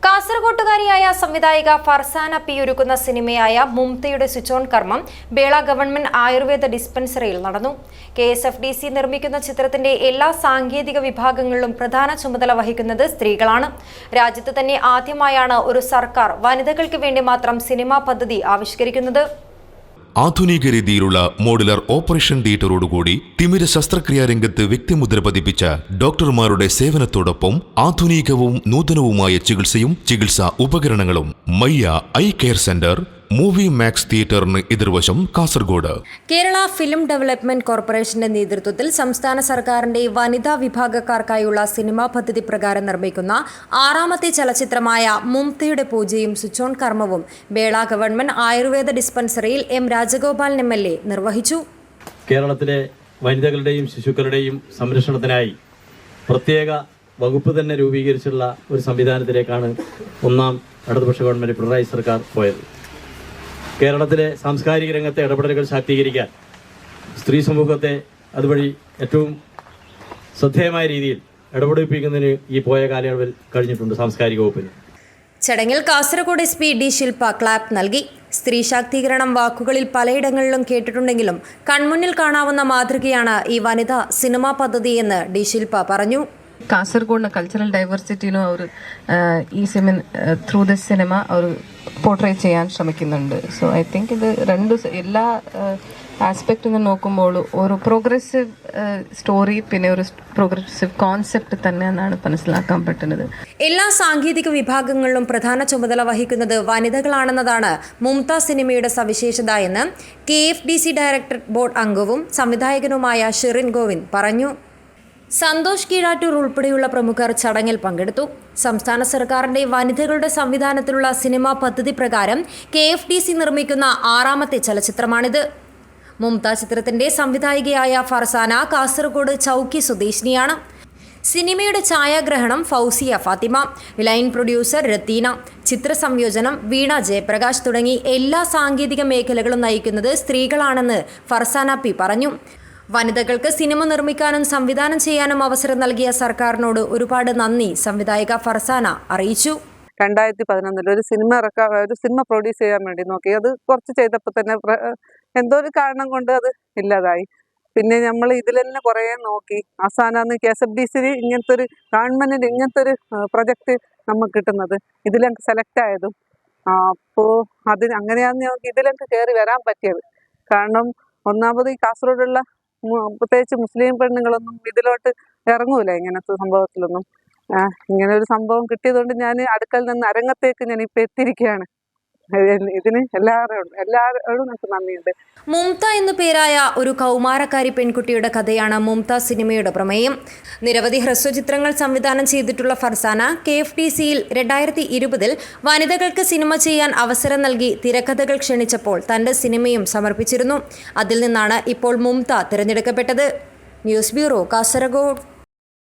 കാസർകോട്ടുകാരിയായ സംവിധായിക Farsana P ഒരുക്കുന്ന സിനിമയായ മുംതയുടെ switch on കർമ്മം Bela government Ayurveda ഡിസ്പെൻസറിയിൽ നടന്നു. KSFDC നിർമ്മിക്കുന്ന ചിത്രത്തിന്റെ എല്ലാ സാങ്കേതിക വിഭാഗങ്ങളിലും പ്രധാന ചുമതല വഹിക്കുന്നത് സ്ത്രീകളാണ്. രാജ്യത്ത് തന്നെ ആദ്യമായാണ് ഒരു സർക്കാർ വനിതകൾക്ക് വേണ്ടി മാത്രം സിനിമാ പദ്ധതി ആവിഷ്കരിക്കുന്നത്. ആധുനിക രീതിയിലുള്ള മോഡുലർ ഓപ്പറേഷൻ തിയേറ്ററോടുകൂടി തിമിര ശസ്ത്രക്രിയാ രംഗത്ത് വ്യക്തിമുദ്ര പതിപ്പിച്ച ഡോക്ടർമാരുടെ സേവനത്തോടൊപ്പം ആധുനികവും നൂതനവുമായ ചികിത്സാ ഉപകരണങ്ങളും Mayya eye care centre Movie Max തിയേറ്ററിന് എതിർവശം കാസർഗോഡ്. കേരള ഫിലിം ഡെവലപ്മെന്റ് കോർപ്പറേഷന്റെ നേതൃത്വത്തിൽ സംസ്ഥാന സർക്കാരിന്റെ വനിതാ വിഭാഗക്കാർക്കായുള്ള സിനിമാ പദ്ധതി പ്രകാരം നിർമ്മിക്കുന്ന 6ാമത്തെ ചലച്ചിത്രമായ മുംതയുടെ പൂജയും സ്വിച്ച് ഓൺ കർമ്മവും ബേള ഗവൺമെന്റ് ആയുർവേദ ഡിസ്പെൻസറിയിൽ M. രാജഗോപാലൻ MLA നിർവഹിച്ചു. കേരളത്തിലെ വനിതകളുടെയും ശിശുക്കളുടെയും സംരക്ഷണത്തിനായി പ്രത്യേക വകുപ്പ് തന്നെ രൂപീകരിച്ചുള്ള ഒരു സംവിധാനത്തിലേക്കാണ് ഒന്നാം ഇടതുപക്ഷ ഗവൺമെന്റ് പിണറായി സർക്കാർ പോയത്. കേരളത്തിലെ സാംസ്കാരിക രംഗത്തെ ഇടപെടലുകൾ ശാക്തീകരിക്കാൻ സ്ത്രീ സമൂഹത്തെ അതുവഴി ഏറ്റവും ശ്രദ്ധേയമായ രീതിയിൽ ഇടപെടിപ്പിക്കുന്നതിന് ഈ പോയ കാലയളവിൽ കഴിഞ്ഞിട്ടുണ്ട് സാംസ്കാരിക വകുപ്പിന്. ചടങ്ങിൽ കാസർഗോഡ് SP D. ശില്പ ക്ലാപ്പ് നൽകി. സ്ത്രീ ശാക്തീകരണം വാക്കുകളിൽ പലയിടങ്ങളിലും കേട്ടിട്ടുണ്ടെങ്കിലും കൺമുന്നിൽ കാണാവുന്ന മാതൃകയാണ് ഈ വനിതാ സിനിമാ പദ്ധതി എന്ന് D. ശില്പ പറഞ്ഞു. കാസർഗോഡിന് കൾച്ചറൽ ഡൈവേഴ്സിറ്റിനും അവർ ഈ ത്രൂ ദിസ് സിനിമ അവർ പോർട്രേറ്റ് ചെയ്യാൻ ശ്രമിക്കുന്നുണ്ട്. സോ ഐ തിങ്ക് ഇത് എല്ലാ ആസ്പെക്റ്റിൽ നിന്ന് നോക്കുമ്പോൾ ഒരു പ്രോഗ്രസീവ് സ്റ്റോറി പിന്നെ ഒരു പ്രോഗ്രസീവ് കോൺസെപ്റ്റ് തന്നെ എന്നാണ് മനസ്സിലാക്കാൻ പറ്റുന്നത്. എല്ലാ സാങ്കേതിക വിഭാഗങ്ങളിലും പ്രധാന ചുമതല വഹിക്കുന്നത് വനിതകളാണെന്നതാണ് മുംത സിനിമയുടെ സവിശേഷത എന്ന് KFDC ഡയറക്ടർ ബോർഡ് അംഗവും സംവിധായകനുമായ ഷിറിൻ ഗോവിന്ദ് പറഞ്ഞു. സന്തോഷ് കീഴാറ്റൂർ ഉൾപ്പെടെയുള്ള പ്രമുഖർ ചടങ്ങിൽ പങ്കെടുത്തു. സംസ്ഥാന സർക്കാരിന്റെ വനിതകളുടെ സംവിധാനത്തിലുള്ള സിനിമാ പദ്ധതി പ്രകാരം KFDC നിർമ്മിക്കുന്ന 6ാമത്തെ ചലച്ചിത്രമാണിത്. മുംത ചിത്രത്തിന്റെ സംവിധായികയായ ഫർസാന കാസർഗോഡ് ചൌക്കി സ്വദേശിനിയാണ്. സിനിമയുടെ ഛായാഗ്രഹണം ഫൗസിയ ഫാത്തിമ, ലൈൻ പ്രൊഡ്യൂസർ രത്തീന, ചിത്രസംയോജനം വീണ ജയപ്രകാശ് തുടങ്ങി എല്ലാ സാങ്കേതിക മേഖലകളും നയിക്കുന്നത് സ്ത്രീകളാണെന്ന് ഫർസാന P. പറഞ്ഞു. വനിതകൾക്ക് സിനിമ നിർമ്മിക്കാനും സംവിധാനം ചെയ്യാനും അവസരം നൽകിയ സർക്കാരിനോട് ഒരുപാട് നന്ദി സംവിധായിക ഫർസാന അറിയിച്ചു. 2011 ഒരു സിനിമ പ്രൊഡ്യൂസ് ചെയ്യാൻ വേണ്ടി നോക്കി. അത് കുറച്ച് ചെയ്തപ്പോൾ തന്നെ എന്തോ ഒരു കാരണം കൊണ്ട് അത് ഇല്ലാതായി. പിന്നെ നമ്മൾ ഇതിൽ തന്നെ കുറേ നോക്കി. അവസാനമാണ് KSFDC ഇങ്ങനത്തെ ഒരു ഗവൺമെന്റിന് ഇങ്ങനത്തെ ഒരു പ്രൊജക്ട് നമുക്ക് കിട്ടുന്നത്. ഇതിലെനിക്ക് സെലക്ട് ആയതും അപ്പോൾ അങ്ങനെയാന്ന് ഞങ്ങൾക്ക് ഇതിലേക്ക് കയറി വരാൻ പറ്റിയത്. കാരണം ഒന്നാമത് ഈ കാസർഗോഡുള്ള പ്രത്യേകിച്ച് മുസ്ലിം പെണ്ണുങ്ങളൊന്നും ഇതിലോട്ട് ഇറങ്ങൂല ഇങ്ങനത്തെ സംഭവത്തിലൊന്നും. ഇങ്ങനെ ഒരു സംഭവം കിട്ടിയതുകൊണ്ട് ഞാൻ അടുക്കൽ നിന്ന് അരങ്ങത്തേക്ക് ഞാൻ ഇപ്പൊ എത്തിയിരിക്കുകയാണ്. ഇതിന് എല്ലാവരോടും നമുക്ക് നന്ദിയുണ്ട്. മുംത എന്നു പേരായ ഒരു കൗമാരക്കാരി പെൺകുട്ടിയുടെ കഥയാണ് മുംത സിനിമയുടെ പ്രമേയം. നിരവധി ഹ്രസ്വചിത്രങ്ങൾ സംവിധാനം ചെയ്തിട്ടുള്ള ഫർസാന KFDCയിൽ 2020 വനിതകൾക്ക് സിനിമ ചെയ്യാൻ അവസരം നൽകി തിരക്കഥകൾ ക്ഷണിച്ചപ്പോൾ തന്റെ സിനിമയും സമർപ്പിച്ചിരുന്നു. അതിൽ നിന്നാണ് ഇപ്പോൾ മുംത തിരഞ്ഞെടുക്കപ്പെട്ടത്. News bureau, Kasaragod.